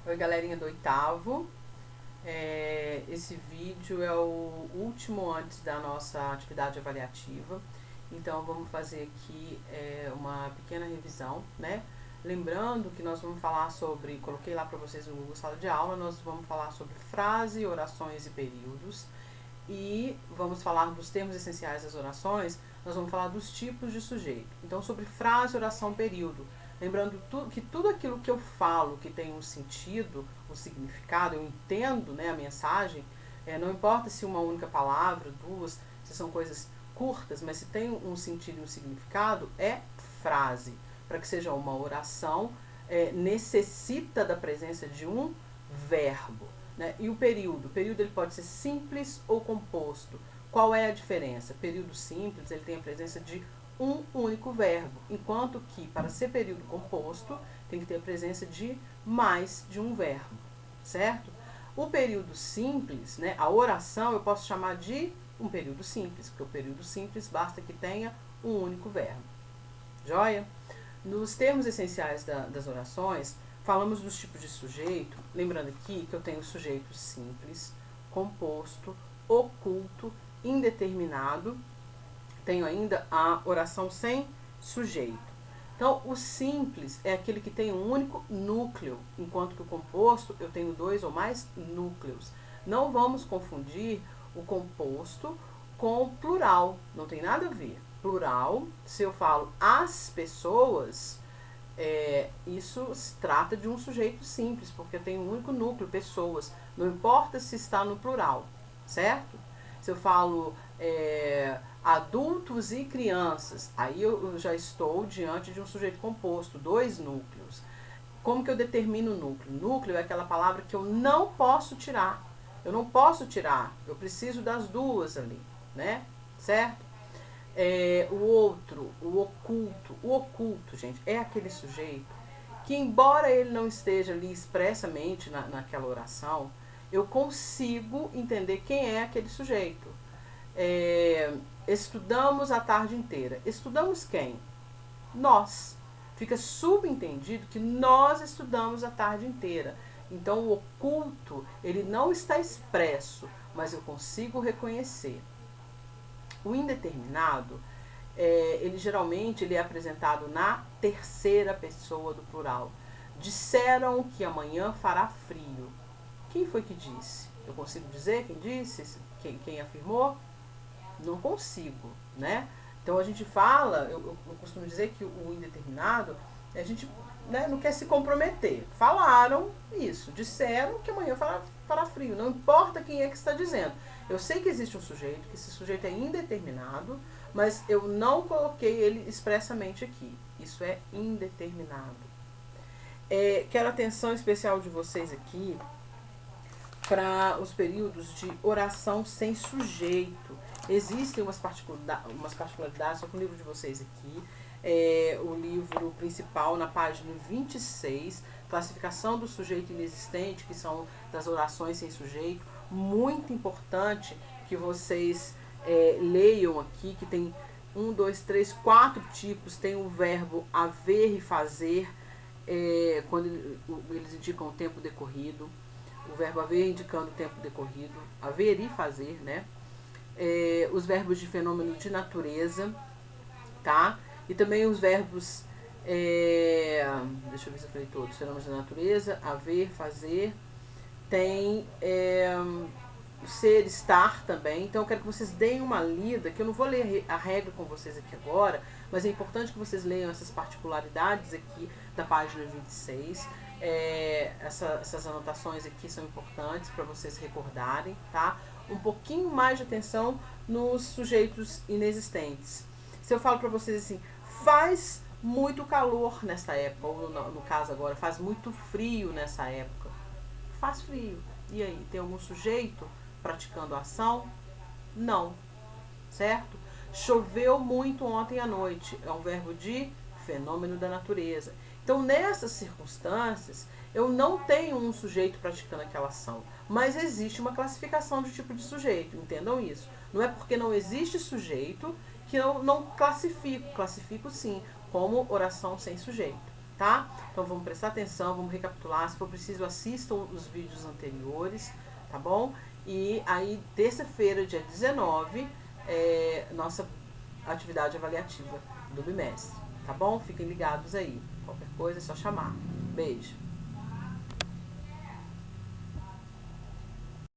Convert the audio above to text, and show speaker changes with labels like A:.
A: Oi, galerinha do oitavo. Esse vídeo é o último antes da nossa atividade avaliativa. Então, vamos fazer aqui uma pequena revisão, né? Lembrando que nós vamos falar sobre, coloquei lá para vocês no Google Sala de Aula, nós vamos falar sobre frase, orações e períodos. E vamos falar dos termos essenciais das orações, nós vamos falar dos tipos de sujeito. Então, sobre frase, oração, período. Lembrando que tudo aquilo que eu falo que tem um sentido, um significado, eu entendo, né, a mensagem, não importa se uma única palavra, duas, se são coisas curtas, mas se tem um sentido e um significado, é frase. Para que seja uma oração, necessita da presença de um verbo. Né? E o período ele pode ser simples ou composto. Qual é a diferença? Período simples, ele tem a presença de um único verbo, enquanto que para ser período composto tem que ter a presença de mais de um verbo, certo? O período simples, né, a oração eu posso chamar de um período simples, porque o período simples basta que tenha um único verbo. Joia? Nos termos essenciais das orações, falamos dos tipos de sujeito, lembrando aqui que eu tenho sujeito simples, composto, oculto, indeterminado. Tenho ainda a oração sem sujeito. Então, o simples é aquele que tem um único núcleo, enquanto que o composto eu tenho dois ou mais núcleos. Não vamos confundir o composto com o plural, não tem nada a ver. Plural, se eu falo as pessoas, isso se trata de um sujeito simples, porque tem um único núcleo, pessoas. Não importa se está no plural, certo? Se eu falo adultos e crianças, aí eu já estou diante de um sujeito composto, dois núcleos. Como que eu determino o núcleo? Núcleo é aquela palavra que eu não posso tirar. Eu não posso tirar, eu preciso das duas ali, né? Certo? O outro, o oculto, gente, é aquele sujeito que, embora ele não esteja ali expressamente naquela oração, eu consigo entender quem é aquele sujeito. Estudamos a tarde inteira. Estudamos quem? Nós. Fica subentendido que nós estudamos a tarde inteira. Então, o oculto, ele não está expresso, mas eu consigo reconhecer. O indeterminado, ele geralmente ele é apresentado na terceira pessoa do plural. Disseram que amanhã fará frio. Quem foi que disse? Eu consigo dizer quem disse? Quem afirmou? Não consigo, né? Então a gente fala, eu costumo dizer que o indeterminado, a gente, né, não quer se comprometer. Falaram isso, disseram que amanhã fará frio. Não importa quem é que está dizendo. Eu sei que existe um sujeito, que esse sujeito é indeterminado, mas eu não coloquei ele expressamente aqui. Isso é indeterminado. Quero atenção especial de vocês aqui para os períodos de oração sem sujeito. Existem umas particularidades, só que o livro de vocês aqui, o livro principal na página 26, classificação do sujeito inexistente, que são das orações sem sujeito. Muito importante que vocês leiam aqui, que tem 1, 2, 3, 4 tipos. Tem o verbo haver e fazer, quando eles indicam o tempo decorrido. O verbo haver indicando o tempo decorrido, haver e fazer, né? Os verbos de fenômeno de natureza, tá? E também os verbos, deixa eu ver se eu falei todos, fenômenos de natureza, haver, fazer, tem ser, estar também. Então eu quero que vocês deem uma lida, que eu não vou ler a regra com vocês aqui agora, mas é importante que vocês leiam essas particularidades aqui da página 26. Essas anotações aqui são importantes para vocês recordarem, tá? Um pouquinho mais de atenção nos sujeitos inexistentes. Se eu falo para vocês assim, faz muito calor nessa época, ou no caso agora, faz muito frio nessa época. Faz frio. E aí, tem algum sujeito praticando a ação? Não. Certo? Choveu muito ontem à noite. É um verbo de fenômeno da natureza. Então, nessas circunstâncias, eu não tenho um sujeito praticando aquela ação, mas existe uma classificação de tipo de sujeito, entendam isso. Não é porque não existe sujeito que eu não classifico. Classifico sim, como oração sem sujeito, tá? Então vamos prestar atenção, vamos recapitular, se for preciso assistam os vídeos anteriores, tá bom? E aí terça-feira, dia 19, nossa atividade avaliativa do bimestre, tá bom? Fiquem ligados aí, qualquer coisa é só chamar. Beijo!